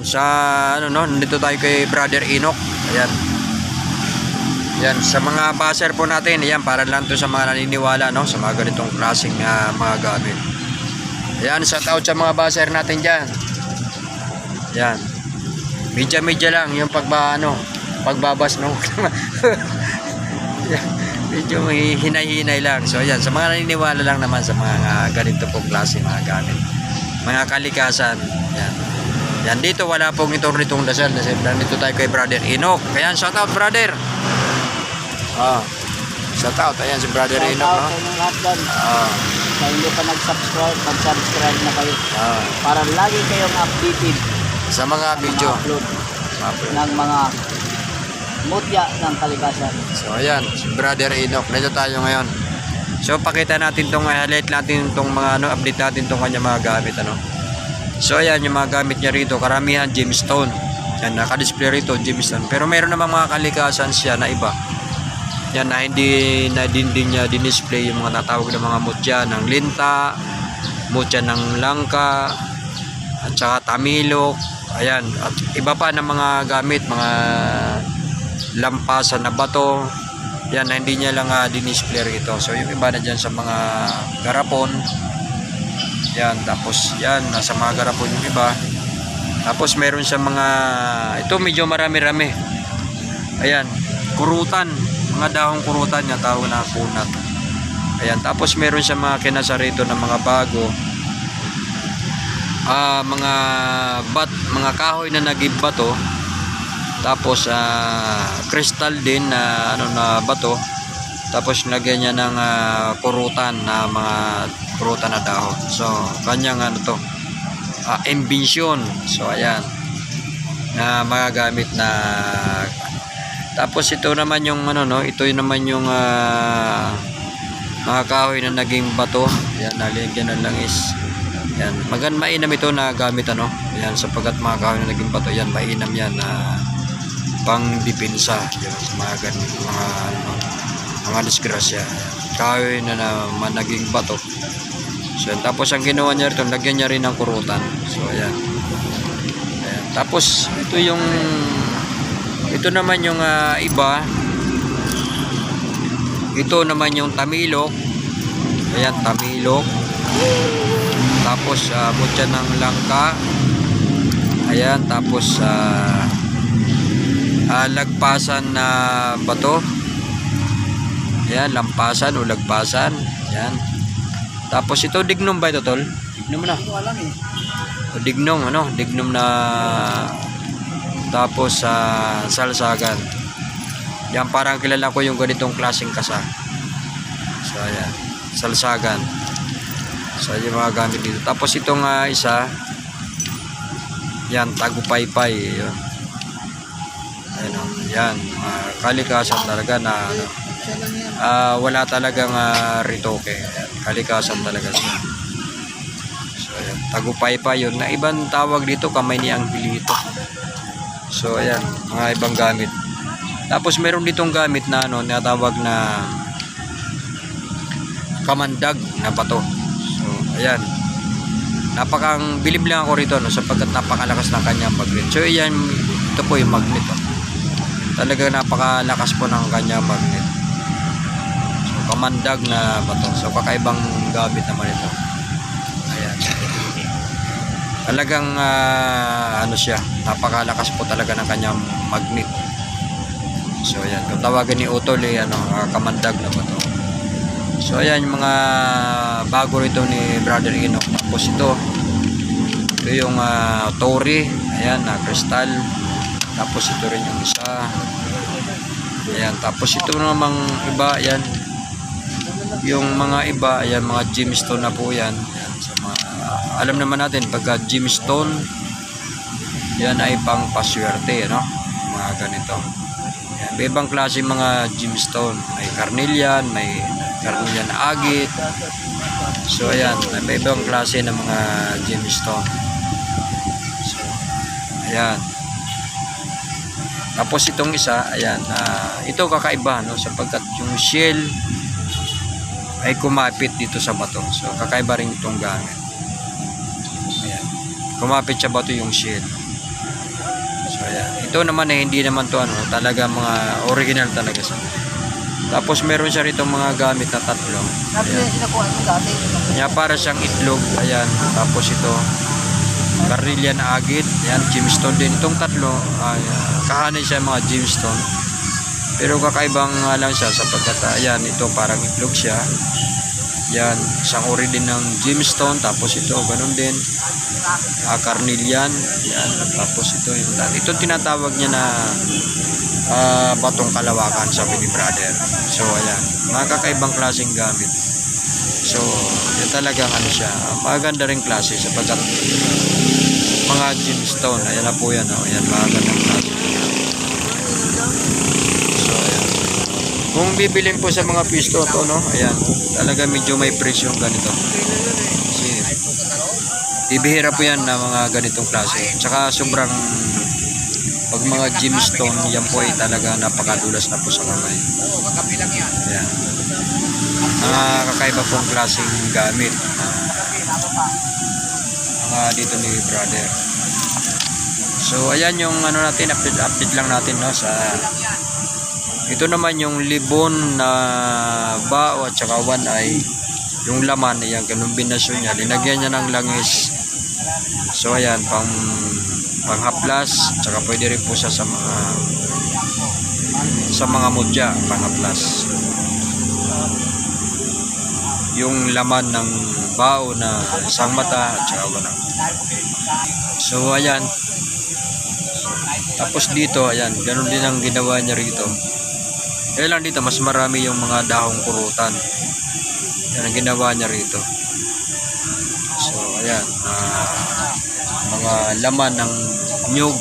sa ano no, nandito tayo kay Brother Enoch. Ayan. Yan, sa mga baser po natin, ayan, para lang to sa mga naniniwala, no, sa mga ganitong klaseng mga gamit. Ayan, shout out sa mga baser natin dyan. Ayan. Medya lang yung pagbabas, no. Medyo hinay-hinay lang. So ayan, sa mga naniniwala lang naman sa mga ganito pong klase mga gamit, mga kalikasan. Ayan. Yan, dito wala pong itong dasal. Nandito tayo kay Brother Enoch. Ayan, shout out brother. Shout out. Ayan si Brother Enoch, no? Shout out sa inyong lahat dyan. Sa hindi pa nag-subscribe, mag-subscribe na kayo. Para lagi kayong updated sa mga video upload ng mga mutya ng kalikasan. So ayan, si Brother Enoch. Dito tayo ngayon. So pakita natin tong highlight natin tong mga update natin tong kanya mga gamit, ano. So ayan, yung mga gamit niya rito, karamihan gemstone. Yan, naka-display rito gemstone. Pero meron namang mga kalikasan siya na iba. Yan, na hindi niya din-display yung mga natawag na mga mutya ng linta, mutya ng langka, at saka tamilok. Ayan, at iba pa ng mga gamit, mga lampasan na bato. Yan, na hindi niya lang din-display rito. So yung iba na dyan sa mga garapon. Yan, tapos yan, nasa mga garapon yung iba. Tapos meron sa mga, ito medyo marami-rami. Ayan, kurutan, mga dahong kurutan niya, tawag na punat. Ayan, tapos meron siya mga kinasa rito ng mga bago. Mga kahoy na naging bato. Tapos crystal din na na bato. Tapos lagyan niya ng kurutan na mga kurutan na dahon. So kanyang invention. So ayan, na mga gamit na. Tapos ito naman yung ito naman yung mga kahoy na naging bato. Ayan, nalagyan ng langis. Yan, mainam ito na gamit, ano. Yan, sapagkat mga kahoy na naging bato, yan, mainam yan na pang depensa sa mga ganito, mga disgrasya. Kahoy na naging bato. So yan, tapos ang ginawa niya rito, lagyan niya rin ng kurutan. So ayan. Ayan. Tapos ito naman yung iba. Ito naman yung tamilok. Ayan, tamilok. Tapos mutya ng langka. Ayan, tapos lagpasan na bato. Ayan, lampasan o lagpasan. Ayan. Tapos ito, dignum ba ito, tol? Dignum na. O dignum, dignum na. Tapos salsagan. Yan, parang kilala ko yung ganitong klaseng kasa. So ayan, salsagan. So yung mga gamit dito. Tapos itong isa, yan, tagupaypay. Yun. Ayan, yan, kalikasan talaga na wala talagang ritoke. Ayan, kalikasan talaga siya. So ayan, tagupaypay yun. Na ibang tawag dito, kamay ni Angelito. So ayan, mga ibang gamit. Tapos meron ditong gamit na natawag na kamandag na bato. So ayan, bilib lang ako rito, sapagkat napakalakas ng kanyang magnet. So ayan, ito po yung magnet. Talaga napakalakas po ng kanyang magnet. So kamandag na bato. So kakaibang gamit naman ito. Ayan. Talagang siya, napakalakas po talaga ng kanyang magnet. So ayan, kung tawagan ni Utol kamandag na bato. So ayan, yung mga bago rito ni Brother Enoch. Tapos ito yung tori, ayan, na kristal. Tapos ito rin yung isa. Ayan, tapos ito namang iba, ayan, yung mga iba, ayan, mga gemstone na po yan. Ayan, so alam naman natin, pagka gemstone, yan ay pang paswerte, mga ganito. Ayan, may ibang klase mga gemstone. May carnelian, may carnelian agate. So ayan, may ibang klase ng mga gemstone. So ayan. Tapos itong isa, ayan, ito kakaiba, sapagkat yung shell ay kumapit dito sa bato. So kakaiba rin itong gamit. Ayan, kumapit sa bato yung shell. Ayan. Ito naman hindi naman to ano, talaga mga original talaga siya. Tapos meron siya rito mga gamit na tatlo. Ayan. Kanya para siyang itlog. Ayan. Tapos ito, Carnelian agate. Ayan, gemstone din. Itong tatlo, kahanay siya mga gemstone. Pero kakaibang lang siya sapagkat ayan, ito parang itlog siya. Yan, isang uri din ng gemstone. Tapos ito, ganun din. Carnelian. Yan, tapos ito tinatawag niya na batong kalawakan, sabi ni brother. So ayan, mga kakaibang klaseng gamit. So yan talagang ano siya, maganda rin klase sapagkat mga gemstone. Ayan na po yan, ayan, magandang klase. So ayan, kung bibilin po sa mga pisto to, no, ayan, talaga medyo may presyo ganito. Kasi bibihira po yan na mga ganitong klase. Tsaka sobrang, pag mga gemstone, yan po ay talaga napakadulas na po sa kamay. Ayan. Kakaiba pong klaseng gamit. Mga dito ni brother. So ayan yung ano natin, update lang natin, no, sa ito naman yung libon na bao at saka one eye. Yung laman, ayan, kombinasyon niya, linagyan niya ng langis. So ayan, panghaplas, tsaka pwede rin po siya sa mga mudya, panghaplas. Yung laman ng bao na isang mata at saka wala. So ayan, tapos dito ayan, ganun din ang ginawa niya rito. Kaya lang dito mas marami yung mga dahong kurutan. Yan ang ginawa niya rito. So ayan, mga laman ng nyug,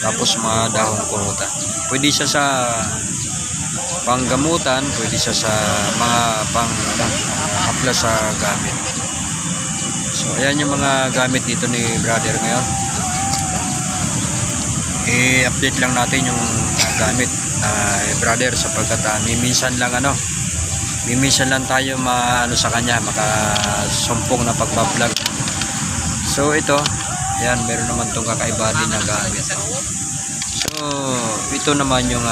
tapos mga dahong kurutan. Pwede siya sa panggamutan, pwede siya sa mga haplas sa gamit. So ayan yung mga gamit dito ni brother ngayon. I-update lang natin yung gamit brother sapagkat minsan lang tayo sa kanya makasumpong na pagbablog. So ito, ayan, meron naman itong kakaiba din na gamit. So ito naman yung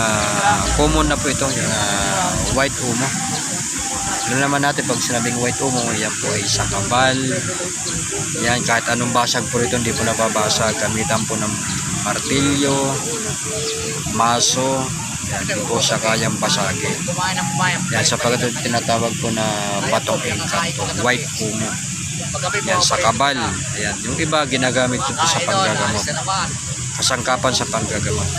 common na po ito, yung white umo. Alam naman natin pag sinabing white umo, yan po ay sakabal. Yan, kahit anong basag po ito hindi po nababasag. Gamitan po ng martilyo, maso. Yan, hindi po siya kayang basagin. Yan, sapagkat tinatawag po na batong engkanto, white umo. Yan, sakabal. Ayan, yung iba ginagamit ito sa panggagamot. Kasangkapan sa panggagamot.